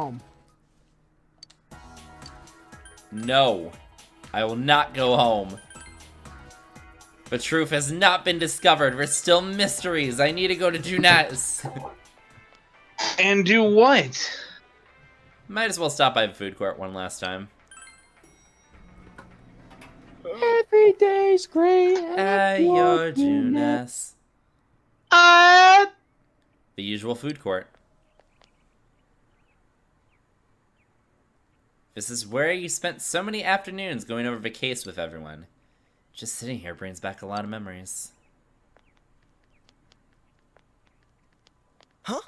home. No, I will not go home. The truth has not been discovered. We're still mysteries. I need to go to Junette's. And do what? Might as well stop by the food court one last time. Every day's great At your Junette's. Uh, The usual food court. This is where you spent so many afternoons going over the case with everyone. Just sitting here brings back a lot of memories. Huh?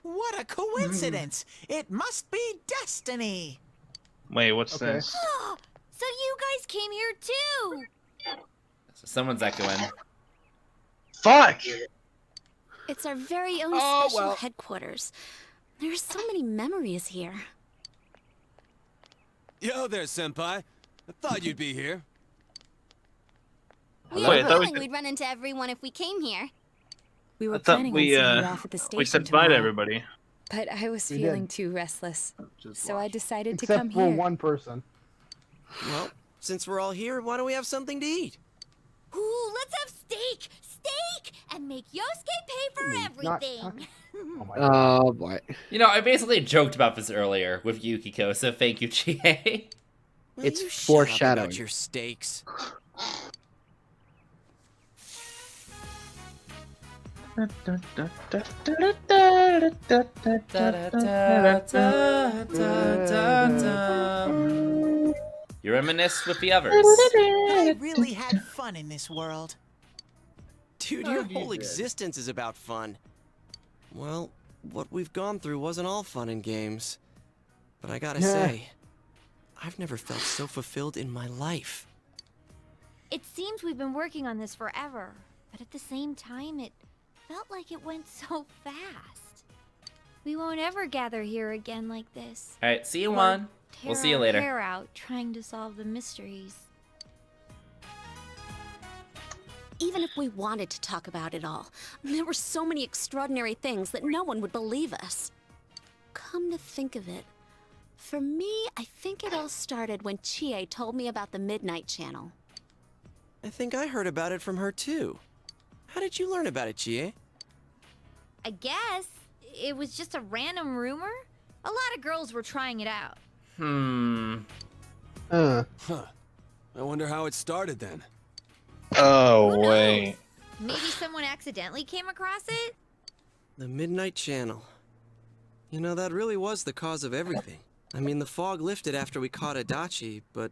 What a coincidence! It must be destiny! wait, what's Okay. this? Oh, so you guys came here too. So someone's echoing. Fuck! It's our very own Oh, special well. headquarters. There's so many memories here. Yo there, Senpai. I thought you'd be here. We Wait, I had a thought we feeling we'd run into everyone if we came here. We were I thought planning we, on seeing you off at the station we said bye to tomorrow, everybody. but I was We feeling did. too restless, so I decided to Except come for here. one person. Well, since we're all here, why don't we have something to eat? Ooh, let's have steak! Steak! And make Yosuke pay for Not everything! talking- Oh my god. Oh boy. You know, I basically joked about this earlier with Yukiko, so thank you, Chie. Will It's you shut up foreshadowing. about your steaks. You reminisce with the others. I really had fun in this world. Dude, your whole existence is about fun. Well, what we've gone through wasn't all fun and games. But I gotta say, I've never felt so fulfilled in my life. It seems we've been working on this forever, but at the same time, it felt like it went so fast. We won't ever gather here again like this. Alright, see you, Or Juan. We'll tear see you our later. hair out trying to solve the mysteries. Even if we wanted to talk about it all, there were so many extraordinary things that no one would believe us. Come to think of it, for me, I think it all started when Chie told me about the Midnight Channel. I think I heard about it from her too. How did you learn about it, Chie? I guess it was just a random rumor. A lot of girls were trying it out. Uh, Huh. I wonder how it started then. Oh, Who knows? wait. Maybe someone accidentally came across it? The Midnight Channel. You know, that really was the cause of everything. I mean, the fog lifted after we caught Adachi, but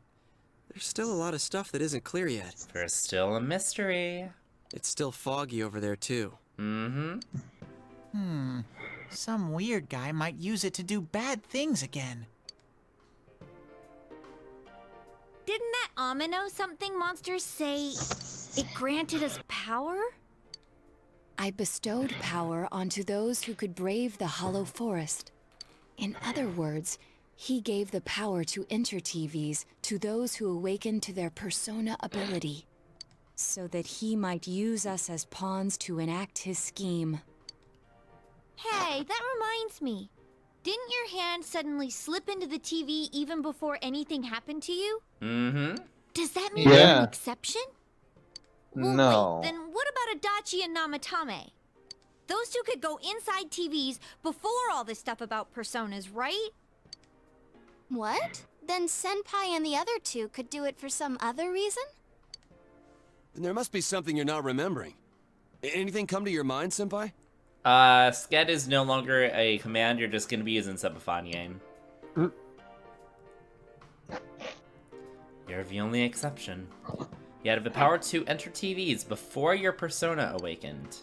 there's still a lot of stuff that isn't clear yet. There's still a mystery. It's still foggy over there, too. Some weird guy might use it to do bad things again. Didn't that Amino something monsters say it granted us power? I bestowed power onto those who could brave the hollow forest. In other words, he gave the power to enter-TVs to those who awakened to their persona ability, so that he might use us as pawns to enact his scheme. Hey, that reminds me. Didn't your hand suddenly slip into the TV even before anything happened to you? Does that mean you're Yeah. an exception? Well, No. wait, then what about Adachi and Namatame? Those two could go inside TVs before all this stuff about personas, right? What? Then Senpai and the other two could do it for some other reason? Then there must be something you're not remembering. Anything come to your mind, Senpai? Sked is no longer a command, you're just gonna be using Subafanyang. You're the only exception. You had the power to enter TVs before your persona awakened.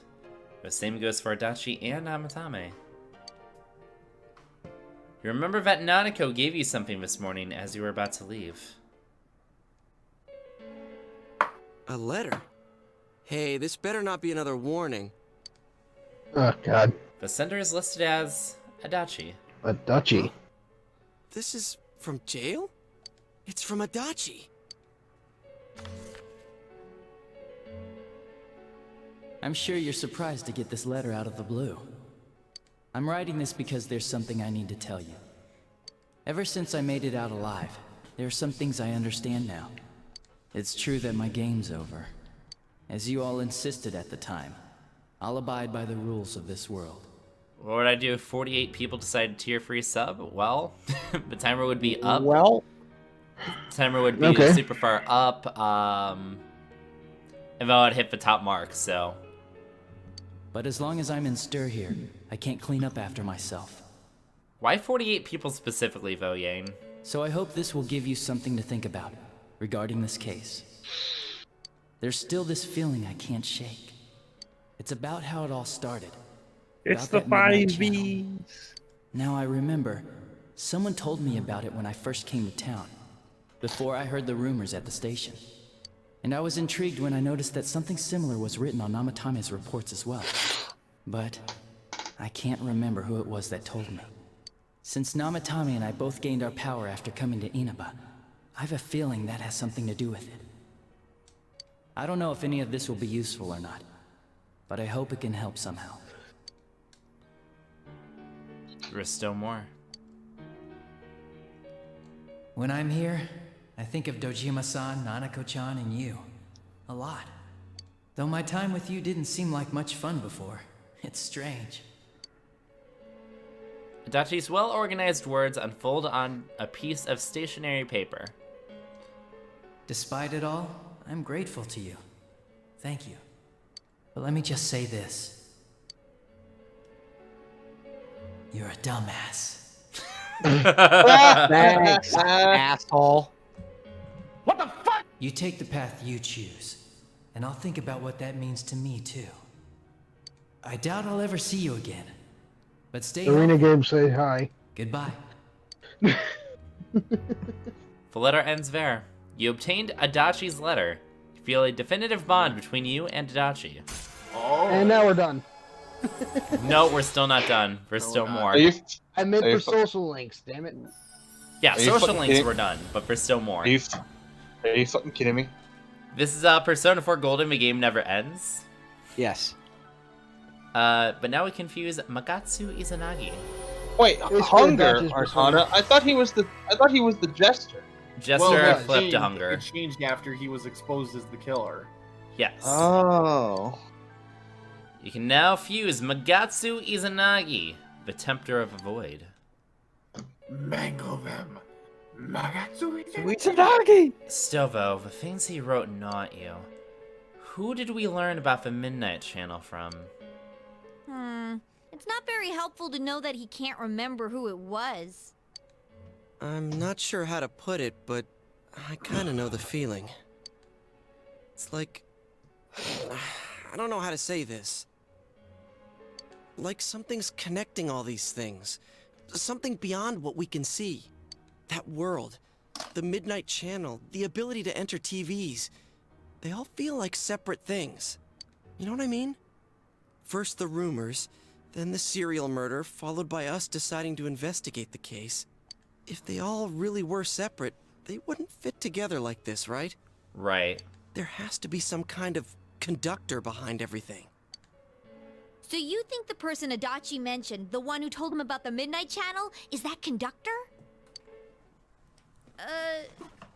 The same goes for Adachi and Namatame. You remember that Nanako gave you something this morning as you were about to leave. A letter? Hey, this better not be another warning. oh god. The sender is listed as Adachi. Adachi. This is from jail? It's from Adachi. I'm sure you're surprised to get this letter out of the blue. I'm writing this because there's something I need to tell you. Ever since I made it out alive, there are some things I understand now. It's true that my game's over. As you all insisted at the time, I'll abide by the rules of this world. What would I do if 48 people decided tier-free sub? Well, the timer would be up. Well, Timer would be Okay. super far up. If I would hit the top mark, so. But as long as I'm in stir here, I can't clean up after myself. Why 48 people specifically, though, Yang? So I hope this will give you something to think about regarding this case. There's still this feeling I can't shake. It's about how it all started. It's About the that midnight five channel. B's. Now I remember, someone told me about it when I first came to town, before I heard the rumors at the station. And I was intrigued when I noticed that something similar was written on Namatame's reports as well. But I can't remember who it was that told me. Since Namatame and I both gained our power after coming to Inaba, I have a feeling that has something to do with it. I don't know if any of this will be useful or not, but I hope it can help somehow. There's still more. When I'm here, I think of Dojima-san, Nanako-chan, and you. A lot. Though my time with you didn't seem like much fun before. It's strange. Adachi's well-organized words unfold on a piece of stationery paper. Despite it all, I'm grateful to you. Thank you. But let me just say this. You're a dumbass. thanks, asshole. You take the path you choose, and I'll think about what that means to me too. I doubt I'll ever see you again, but stay Arena healthy. game, say hi. Goodbye. The letter ends there. You obtained Adachi's letter. You feel a definitive bond between you and Adachi. And now we're done. No, we're still not done. There's still more. I meant Are you for fu- social links, damn it. Yeah, Are you social fucking links kidding- were done, but there's still more. Are you fucking kidding me? This is Persona 4 Golden, the game never ends. Yes. But now we confuse Magatsu Izanagi. Wait, It's Hunger Adachi's Arcana? persona. I thought he was the jester. Jester it flipped changed- to Hunger. It changed after he was exposed as the killer. Yes. Oh. You can now fuse Magatsu Izanagi, the Tempter of the Void. Mangle them. Magatsu Itadaki! Still though, the things he wrote gnaw at you. Who did we learn about the Midnight Channel from? It's not very helpful to know that he can't remember who it was. I'm not sure how to put it, but I kind of know the feeling. It's like... I don't know how to say this. Like something's connecting all these things. Something beyond what we can see. That world, the Midnight Channel, the ability to enter TVs. They all feel like separate things. You know what I mean? First the rumors, then the serial murder, followed by us deciding to investigate the case. If they all really were separate, they wouldn't fit together like this, right? Right. There has to be some kind of conductor behind everything. So you think the person Adachi mentioned, the one who told him about the Midnight Channel, is that conductor?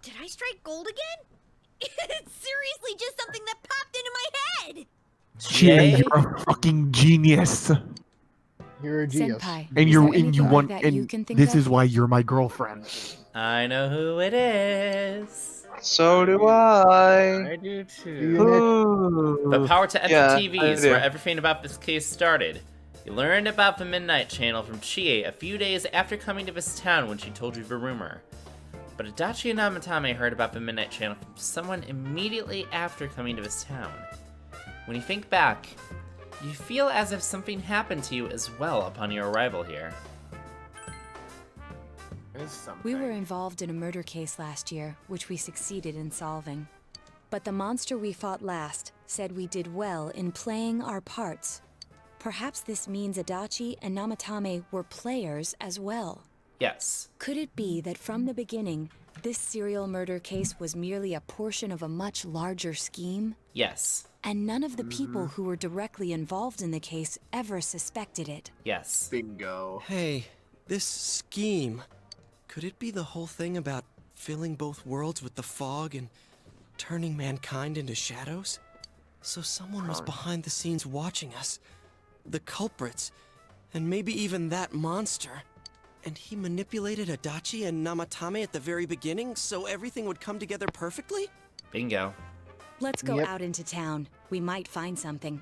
Did I strike gold again? It's seriously just something that popped into my head! Jay? You're a fucking genius. You're a genius. Senpai, And is you're there and you anything want that you and can think this of? is why you're my girlfriend. I know who it is. So do I. I do too. Ooh. The power to enter Yeah, I TVs, do. where everything about this case started. You learned about the Midnight Channel from Chie a few days after coming to this town when she told you the rumor. But Adachi and Namatame heard about the Midnight Channel from someone immediately after coming to this town. When you think back, you feel as if something happened to you as well upon your arrival here. There's something. We were involved in a murder case last year, which we succeeded in solving. But the monster we fought last said we did well in playing our parts. Perhaps this means Adachi and Namatame were players as well. Yes. Could it be that from the beginning, this serial murder case was merely a portion of a much larger scheme? Yes. And none of the people who were directly involved in the case ever suspected it? Yes. Bingo. Hey, this scheme. Could it be the whole thing about filling both worlds with the fog and turning mankind into shadows? So someone was behind the scenes watching us. The culprits. And maybe even that monster. And he manipulated Adachi and Namatame at the very beginning so everything would come together perfectly? Bingo. Let's go out into town. We might find something.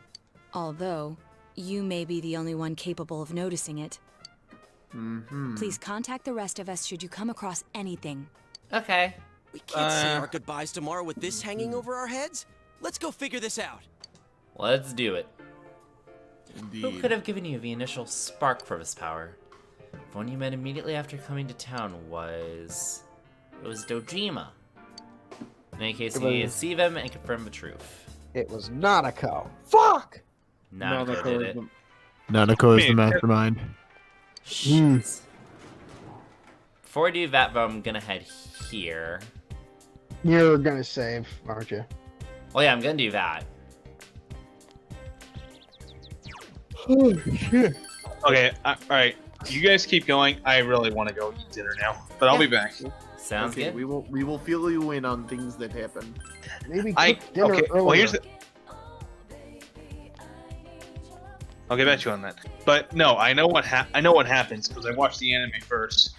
Although, you may be the only one capable of noticing it. Please contact the rest of us should you come across anything. Okay. We can't say our goodbyes tomorrow with this hanging over our heads. Let's go figure this out. Let's do it. Indeed. Who could have given you the initial spark for this power? The one you met immediately after coming to town was... It was Dojima. In any case, you need to see them and confirm the truth. It was Nanako. Fuck! Nanako did it. Nanako is the mastermind. Shit. Before we do that, though, I'm gonna head here. You're gonna save, aren't you? Oh yeah, I'm gonna do that. Oh, shit. Okay, alright. You guys keep going. I really want to go eat dinner now, but I'll be back. Sounds Okay, good. we will fill you in on things that happen. Maybe cook dinner earlier. Well, here's the... I'll get back to you on that. But no, I know what happens because I watched the anime first.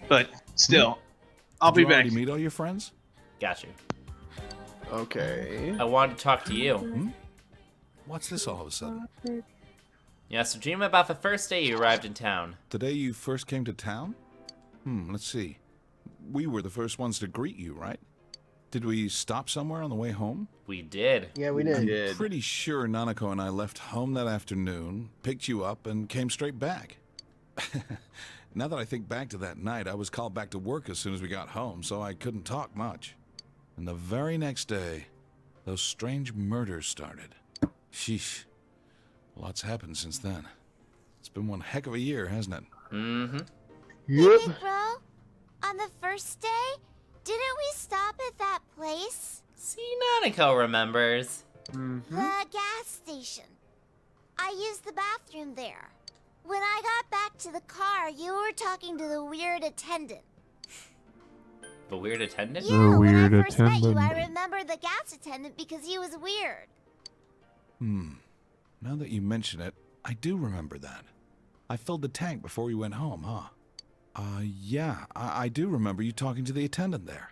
But still, I'll be back. Did you meet all your friends? Got you. Okay. I wanted to talk to you. What's this all of a sudden? Yeah, so dream about the first day you arrived in town. The day you first came to town? Let's see. We were the first ones to greet you, right? Did we stop somewhere on the way home? We did. Yeah, we did. I'm pretty sure Nanako and I left home that afternoon, picked you up, and came straight back. Now that I think back to that night, I was called back to work as soon as we got home, so I couldn't talk much. And the very next day, those strange murders started. Sheesh. Lots happened since then. It's been one heck of a year, hasn't it? Hey, Yep. big bro, on the first day, didn't we stop at that place? See, Nanako remembers. The gas station. I used the bathroom there. When I got back to the car, you were talking to the weird attendant. The weird attendant? Yeah, when I weird first met you, I attendant. remember the gas attendant because he was weird. Now that you mention it, I do remember that. I filled the tank before we went home, huh? Yeah, I do remember you talking to the attendant there.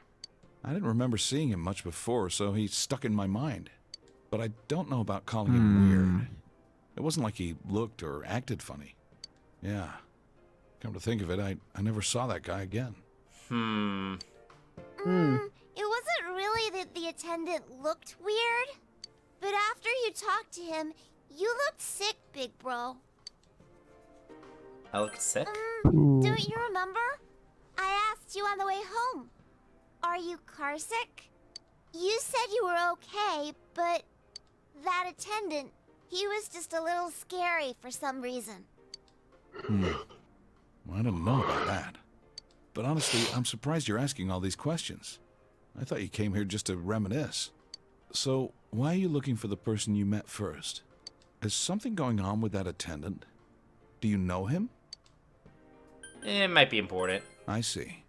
I didn't remember seeing him much before, so he stuck in my mind. But I don't know about calling him weird. It wasn't like he looked or acted funny. Yeah. Come to think of it, I never saw that guy again. It wasn't really that the attendant looked weird, but after you talked to him, you looked sick, big bro. I looked sick? Don't you remember? I asked you on the way home. Are you car sick? You said you were okay, but that attendant, he was just a little scary for some reason. Well, I don't know about that. But honestly, I'm surprised you're asking all these questions. I thought you came here just to reminisce. So, why are you looking for the person you met first? Is something going on with that attendant? Do you know him? It might be important. I see.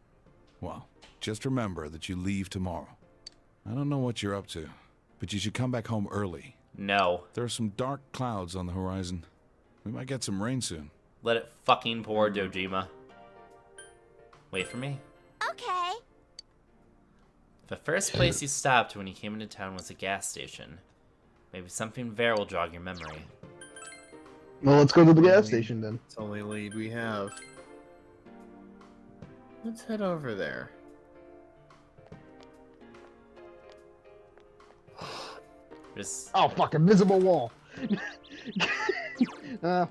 Well, just remember that you leave tomorrow. I don't know what you're up to, but you should come back home early. No. There are some dark clouds on the horizon. We might get some rain soon. Let it fucking pour, Dojima. Wait for me. Okay. The first place you stopped when you came into town was a gas station. Maybe something there will jog your memory. Well, let's go to the gas station then. It's the only lead we have. Let's head over there. Just... Oh, fuck, invisible wall. Well,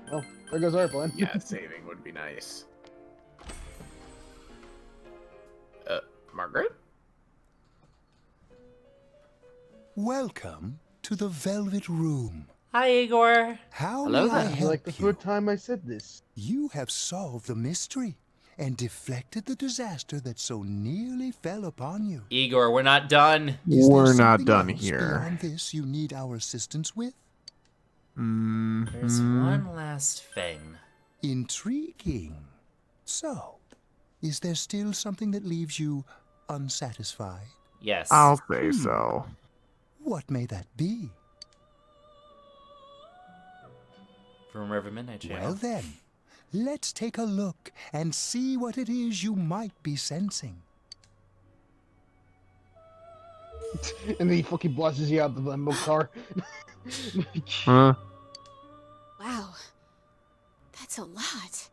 there goes our plan. Yeah, saving would be nice. Margaret? Welcome to the Velvet Room. Hi, Igor. How Hello may I there. help Like the you? third time I said this. You have solved the mystery. and deflected the disaster that so nearly fell upon you. Igor, we're not done. Is there We're not something done else here. Beyond this, you need our assistance with? There's one last thing. Intriguing. So, is there still something that leaves you unsatisfied? Yes. I'll say so. What may that be? Rumor of a Midnight Channel. Well then, let's take a look and see what it is you might be sensing. And then he fucking blesses you out the limo car. Huh? Wow. That's a lot.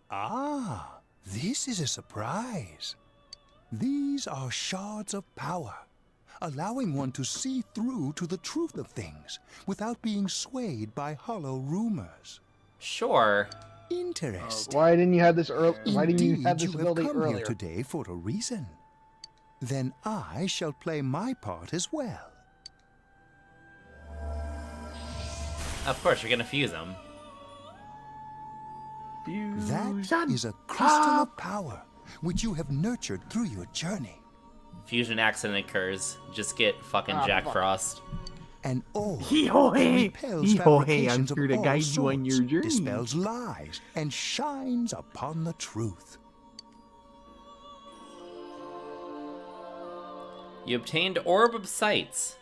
Ah, this is a surprise. These are shards of power, allowing one to see through to the truth of things without being swayed by hollow rumors. Sure. Interesting. Why didn't you have this early? Why didn't you have this you ability have come earlier? here today for a reason. Then I shall play my part as well. Of course, you're gonna fuse them. That is a crystal of power, which you have nurtured through your journey. Fusion accident occurs. Just get fucking Jack fuck. Frost. And all Hee-ho-hey! repels Hee-ho-hey, I'm fabrications of here to all guide you on your sorts, journey. dispels lies, and shines upon the truth. You obtained Orb of Sights.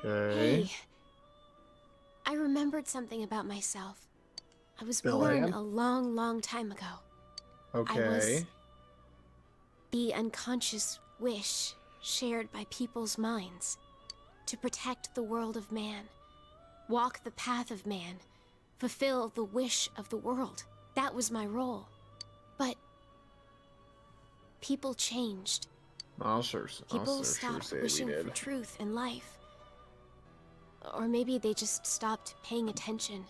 Okay. Hey. I remembered something about myself. I was Bill born Ann? a long, long time ago. Okay. I was the unconscious wish shared by people's minds to protect the world of man, walk the path of man, fulfill the wish of the world. That was my role. But people changed. People stopped wishing for truth in life. Or maybe they just stopped paying attention.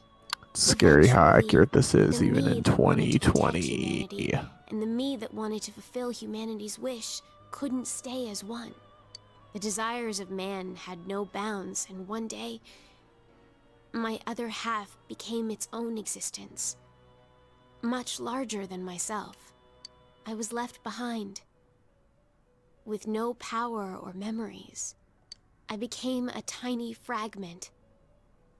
Scary how Eventually, accurate this is, the even me in that wanted to protect 2020. humanity and the me that wanted to fulfill humanity's wish couldn't stay as one. The desires of man had no bounds, and one day, my other half became its own existence, much larger than myself. I was left behind, with no power or memories. I became a tiny fragment,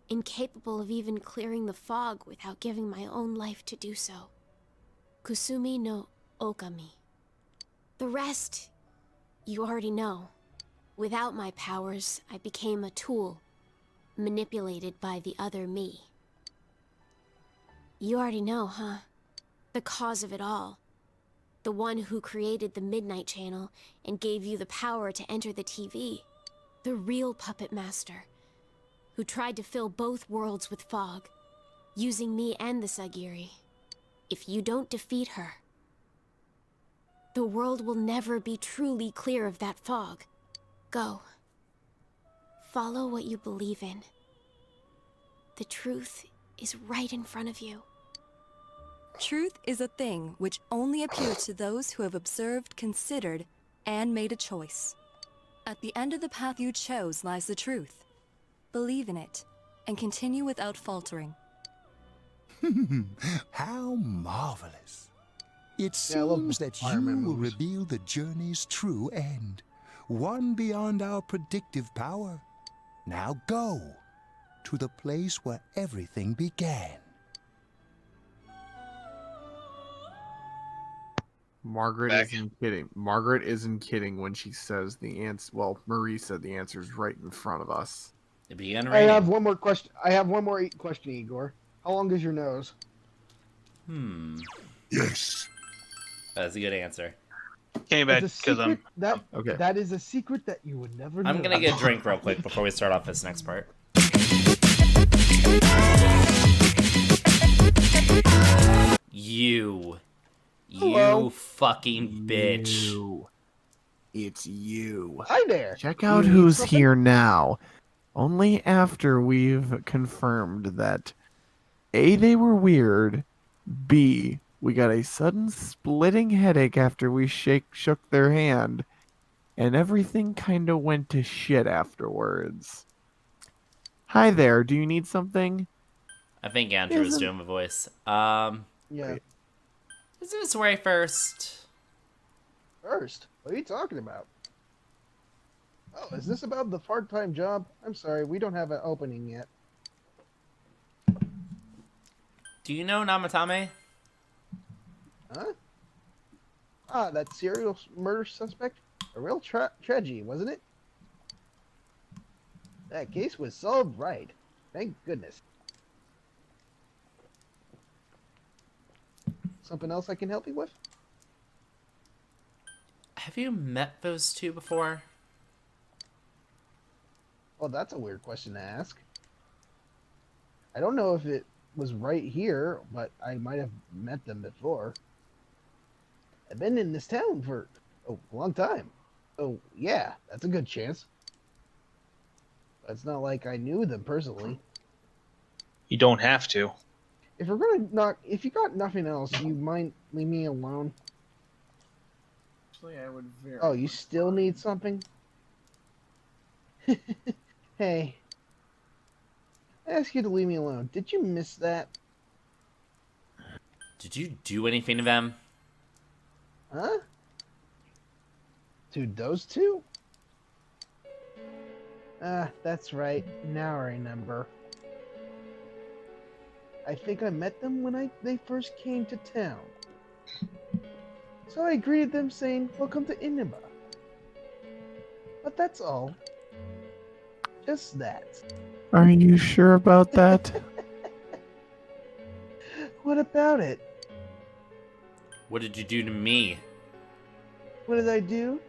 incapable of even clearing the fog without giving my own life to do so. Kusumi no Okami. The rest, you already know. Without my powers, I became a tool, manipulated by the other me. You already know, huh? The cause of it all. The one who created the Midnight Channel and gave you the power to enter the TV. The real puppet master, who tried to fill both worlds with fog, using me and the Sagiri. If you don't defeat her, the world will never be truly clear of that fog. Go. Follow what you believe in. The truth is right in front of you. Truth is a thing which only appears to those who have observed, considered, and made a choice. At the end of the path you chose lies the truth. Believe in it, and continue without faltering. How marvelous. It Yeah, I love seems that you fireman will moves. reveal the journey's true end, one beyond our predictive power. Now go to the place where everything began. Margaret Back. isn't kidding. Margaret isn't kidding when she says the answer. Well, Marie said the answer is right in front of us. It began I raining. have one more question. I have one more question, Igor. How long is your nose? Yes. That's a good answer. Came back It's a because I'm. secret Okay. That is a secret that you would never know. I'm gonna get a drink real quick before we start off this next part. You Hello. fucking bitch. You. It's you. Hi there. Check Do out you need who's something? here now. Only after we've confirmed that A, they were weird, B, we got a sudden splitting headache after we shook their hand, and everything kind of went to shit afterwards. Hi there, do you need something? I think Andrew is Isn't- doing the voice. No, Yeah. Is this where I first? First? What are you talking about? Oh, is this about the part-time job? I'm sorry, we don't have an opening yet. Do you know Namatame? Huh? Ah, that serial murder suspect? A real tragedy, wasn't it? That case was solved right. Thank goodness. Something else I can help you with? Have you met those two before? Well, that's a weird question to ask. I don't know if it was right here, but I might have met them before. I've been in this town for a long time. Oh, yeah, that's a good chance. But it's not like I knew them personally. You don't have to. If we're gonna not, if you got nothing else, you mind leave me alone? Actually, I would very. Oh, you still need something? Hey, I asked you to leave me alone. Did you miss that? Did you do anything to them? Huh? To those two? Ah, that's right. Now I remember. I think I met them when they first came to town. So I greeted them saying, "Welcome to Inaba." But that's all. Just that. Are you sure about that? What about it? What did you do to me? What did I do?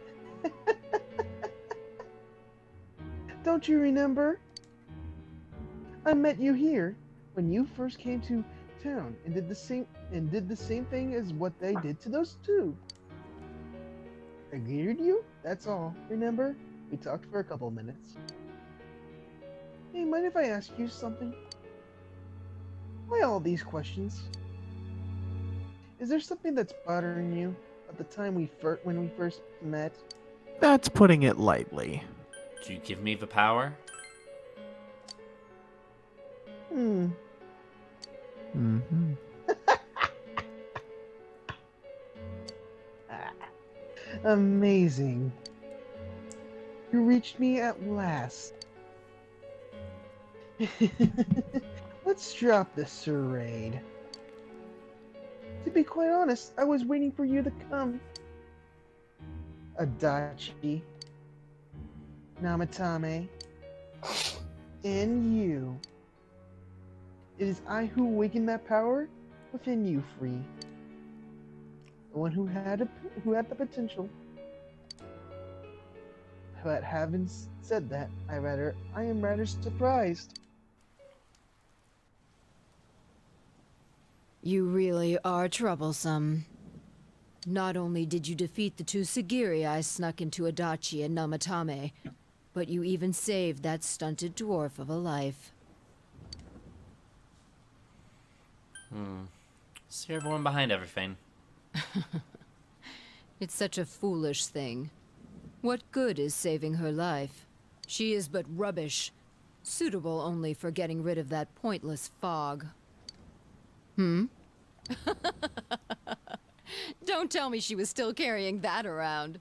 Don't you remember? I met you here when you first came to town and did the same thing as what they did to those two. I greeted you, that's all. Remember? We talked for a couple minutes. Hey, mind if I ask you something? Why all these questions? Is there something that's bothering you at the time when we first met? That's putting it lightly. Did you give me the power? Mm-hmm. Amazing. You reached me at last. Let's drop this charade. To be quite honest, I was waiting for you to come. Adachi, Namatame, and you. It is I who awakened that power within you free. The one who had the potential. But having said that, I am rather surprised. You really are troublesome. Not only did you defeat the two Sagiri I snuck into Adachi and Namatame, but you even saved that stunted dwarf of a life. So you're the one behind everything. It's such a foolish thing. What good is saving her life? She is but rubbish, suitable only for getting rid of that pointless fog. Don't tell me she was still carrying that around.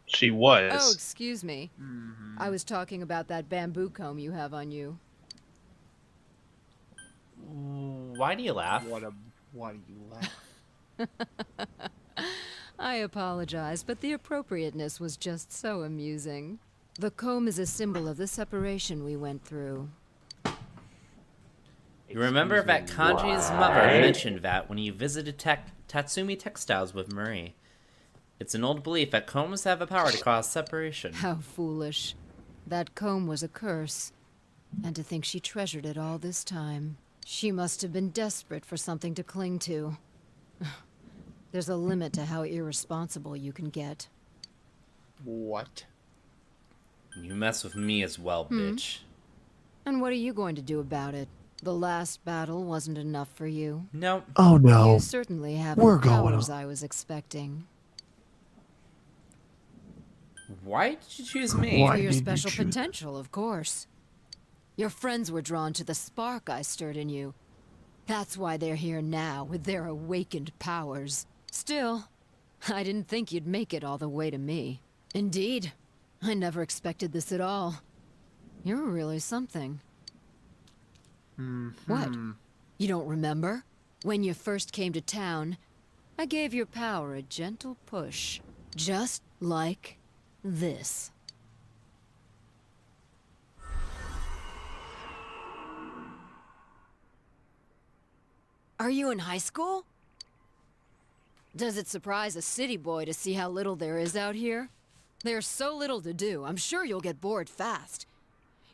She was. Oh, excuse me. I was talking about that bamboo comb you have on you. Why do you laugh? Why do you laugh? I apologize, but the appropriateness was just so amusing. The comb is a symbol of the separation we went through. You remember that Kanji's mother mentioned that when you visited Tatsumi Textiles with Marie. It's an old belief that combs have the power to cause separation. How foolish. That comb was a curse. And to think she treasured it all this time. She must have been desperate for something to cling to. There's a limit to how irresponsible you can get. What? You mess with me as well, bitch. And what are you going to do about it? The last battle wasn't enough for you. No. Oh no. You certainly have We're the going powers on. I was expecting. Why did you choose me? For your special potential, of course. Your friends were drawn to the spark I stirred in you. That's why they're here now, with their awakened powers. Still, I didn't think you'd make it all the way to me. Indeed, I never expected this at all. You're really something. What? You don't remember? When you first came to town, I gave your power a gentle push. Just like this. Are you in high school? Does it surprise a city boy to see how little there is out here? There's so little to do, I'm sure you'll get bored fast.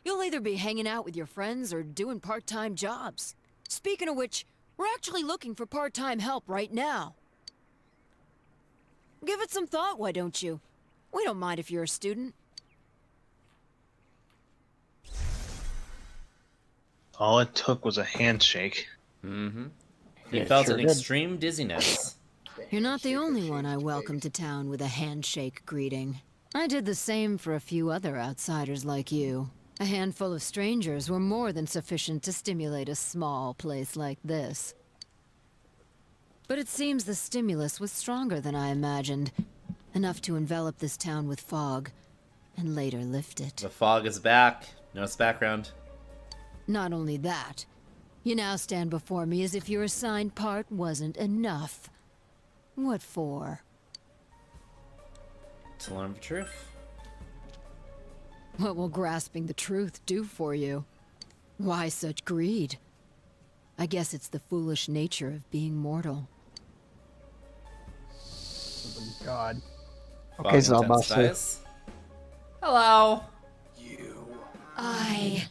You'll either be hanging out with your friends or doing part-time jobs. Speaking of which, we're actually looking for part-time help right now. Give it some thought, why don't you? We don't mind if you're a student. All it took was a handshake. He felt an extreme dizziness. You're not the only one I welcomed to town with a handshake greeting. I did the same for a few other outsiders like you. A handful of strangers were more than sufficient to stimulate a small place like this. But it seems the stimulus was stronger than I imagined. Enough to envelop this town with fog, and later lift it. The fog is back. Notice background. Not only that, you now stand before me as if your assigned part wasn't enough. What for? To learn the truth. What will grasping the truth do for you? Why such greed? I guess it's the foolish nature of being mortal. Oh, God. Okay, Zalbasa. Hello. I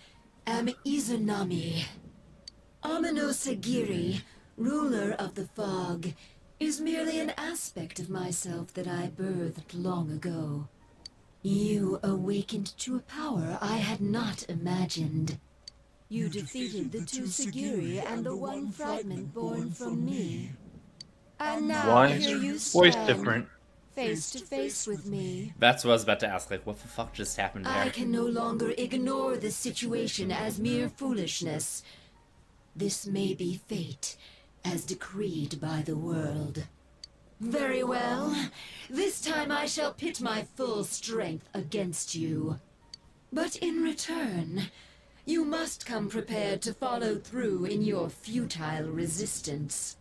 am Izanami. Amino Sagiri, ruler of the fog, is merely an aspect of myself that I birthed long ago. You awakened to a power I had not imagined. You defeated the two Sagiri and the one fragment born from me. And now Why is here her you voice stand, different? face to face with me. That's what I was about to ask. Like, what the fuck just happened there? I can no longer ignore this situation as mere foolishness. This may be fate, as decreed by the world. Very well. This time I shall pit my full strength against you. But in return, you must come prepared to follow through in your futile resistance.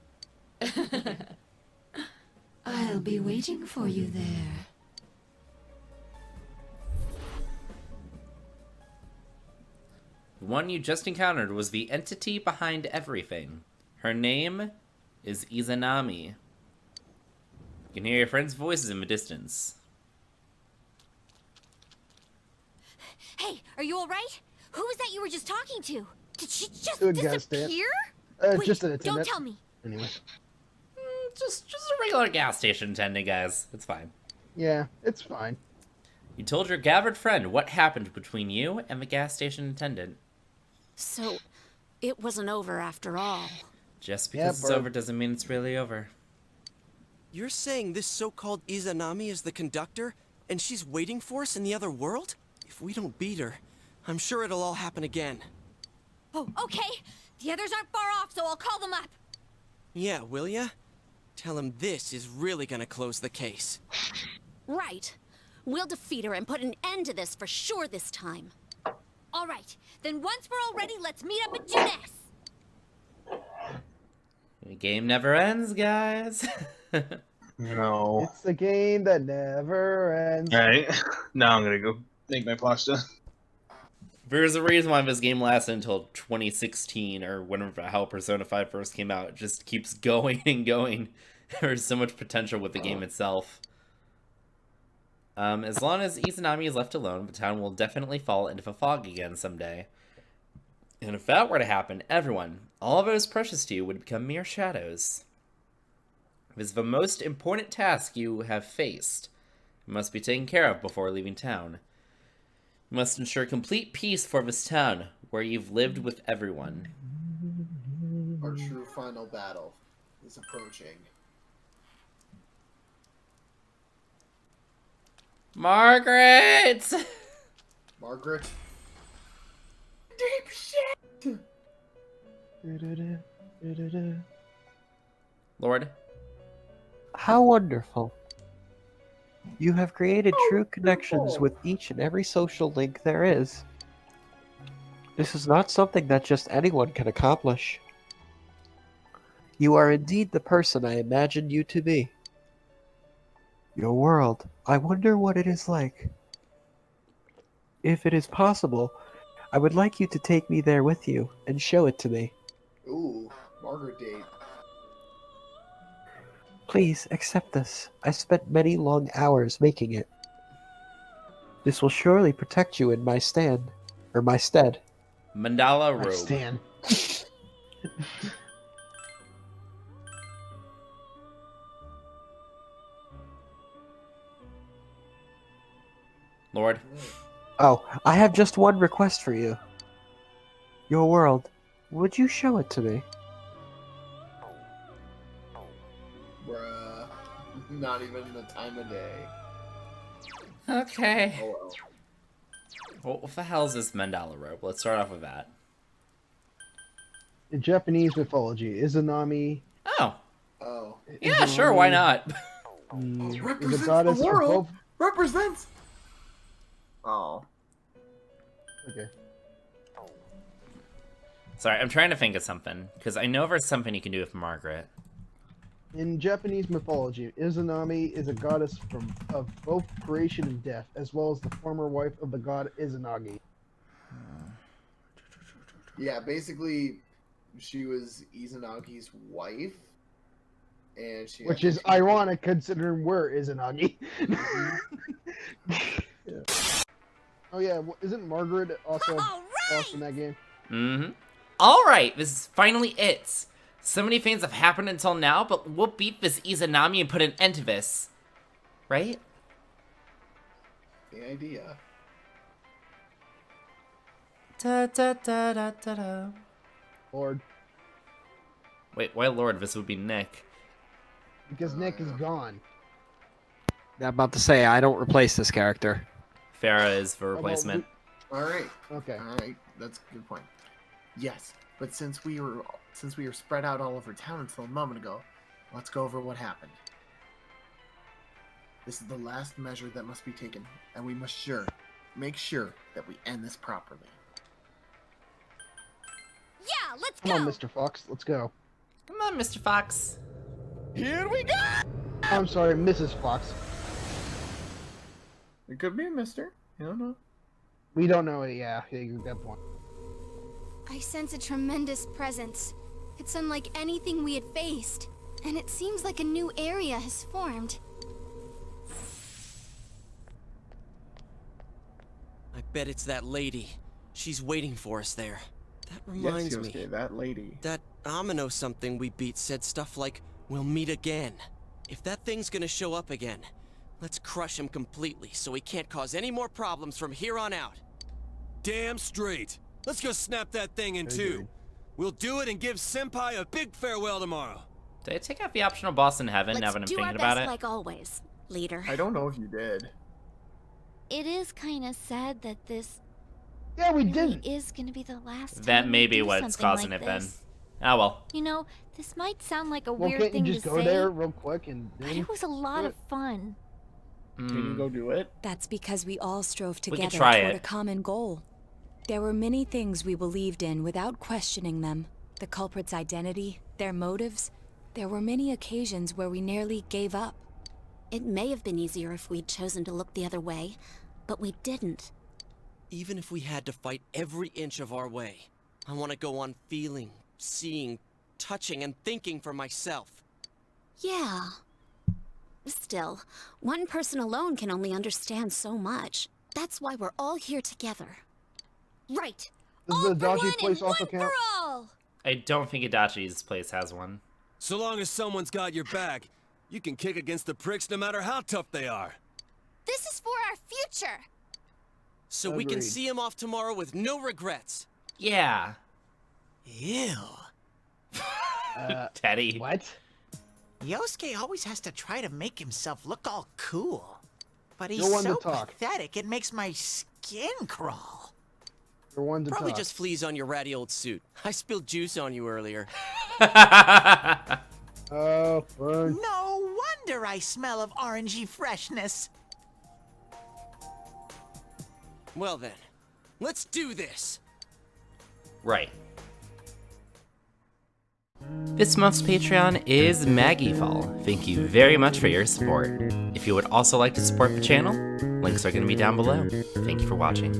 I'll be waiting for you there. The one you just encountered was the entity behind everything. Her name is Izanami. You can hear your friends' voices in the distance. Hey, are you alright? Who was that you were just talking to? Did she just Good guess, Dan. disappear? Wait, Just an don't attendant. tell me. Anyway. Just a regular gas station attendant, guys. It's fine. Yeah, it's fine. You told your gathered friend what happened between you and the gas station attendant. So, it wasn't over after all. Just because it's over doesn't mean it's really over. You're saying this so-called Izanami is the conductor, and she's waiting for us in the other world? If we don't beat her, I'm sure it'll all happen again. Oh, okay. The others aren't far off, so I'll call them up. Yeah, will ya? Tell him this is really gonna close the case. Right. We'll defeat her and put an end to this for sure this time. All right. Then once we're all ready, let's meet up at Junes. The game never ends, guys. No. It's the game that never ends. Alright. Now I'm gonna go make my pasta. There's a reason why this game lasted until 2016 or whenever how Persona 5 first came out. It just keeps going and going. There's so much potential with the game itself. As long as Izanami is left alone, the town will definitely fall into the fog again someday. And if that were to happen, everyone, all of those precious to you, would become mere shadows. This is the most important task you have faced. It must be taken care of before leaving town. You must ensure complete peace for this town, where you've lived with everyone. Our true final battle is approaching. Margaret! Margaret? Deep shit. Lord? How wonderful. You have created true connections with each and every social link there is. This is not something that just anyone can accomplish. You are indeed the person I imagined you to be. Your world, I wonder what it is like. If it is possible, I would like you to take me there with you and show it to me. Ooh, Margaret date. Please accept this. I spent many long hours making it. This will surely protect you in my stead. Mandala I robe. stand. Lord? Oh, I have just one request for you. Your world. Would you show it to me? Bruh. Not even the time of day. Okay. Oh well. Well, what the hell is this mandala robe? Let's start off with that. In Japanese mythology, Izanami. Oh. Oh. Yeah, sure, why not? Is a Represents goddess the of world. both. Represents. Oh. Okay. Sorry, I'm trying to think of something, because I know there's something you can do with Margaret. In Japanese mythology, Izanami is a goddess of both creation and death, as well as the former wife of the god Izanagi. Yeah, basically, she was Izanagi's wife, and she. Which is ironic considering we're Izanagi. Yeah. Oh yeah, isn't Margaret also boss in that game? Mm-hmm. Alright, this is finally it. So many things have happened until now, but we'll beat this Izanami and put an end to this. Right? The idea. Da, da, da, da, da, da. Lord. Wait, why Lord? This would be Nick. Because Nick is gone. I'm about to say, I don't replace this character. Farah is the replacement. Alright. Okay. Alright, that's a good point. Yes, but since we were spread out all over town until a moment ago, let's go over what happened. This is the last measure that must be taken, and we must make sure that we end this properly. Yeah, let's go! Come on, Mr. Fox, let's go. Come on, Mr. Fox. Here we go! I'm sorry, Mrs. Fox. It could be a mister. You don't know. We don't know it, yeah, you got point. I sense a tremendous presence. It's unlike anything we had faced, and it seems like a new area has formed. I bet it's that lady. She's waiting for us there. That reminds Yes, Yosuke, me. that lady. That Amino something we beat said stuff like, "We'll meet again." If that thing's gonna show up again, let's crush him completely so he can't cause any more problems from here on out. Damn straight. Let's go snap that thing in two. We'll do it and give Senpai a big farewell tomorrow. Did I take out the optional boss in heaven now that I'm thinking about it? Like always, leader. I don't know if you did. It is kind of sad that this Yeah, we really didn't. is going to be the last time That may we be do what's something causing like it then. this. Ah well. You know, this might sound like a Well, weird can't you thing just to go say, there real quick and but then... it was a lot of fun. Can you go do it? That's because we all strove We could together try toward it. a common goal. There were many things we believed in without questioning them. The culprit's identity, their motives. There were many occasions where we nearly gave up. It may have been easier if we'd chosen to look the other way, but we didn't. Even if we had to fight every inch of our way, I want to go on feeling, seeing, touching, and thinking for myself. Yeah. Still, one person alone can only understand so much. That's why we're all here together. Right. Does the Adachi place also count? All. I don't think Adachi's place has one. So long as someone's got your back, you can kick against the pricks no matter how tough they are. This is for our future. So we can Agreed. see him off tomorrow with no regrets. Yeah. Ew. Teddy. What? Yosuke always has to try to make himself look all cool. But he's No one to so talk. pathetic, it makes my skin crawl. You're one to Probably talk. just fleas on your ratty old suit. I spilled juice on you earlier. Oh, fun. No wonder I smell of orangey freshness. Well then, let's do this. Right. This month's Patreon is Maggie Fall. Thank you very much for your support. If you would also like to support the channel, links are going to be down below. Thank you for watching.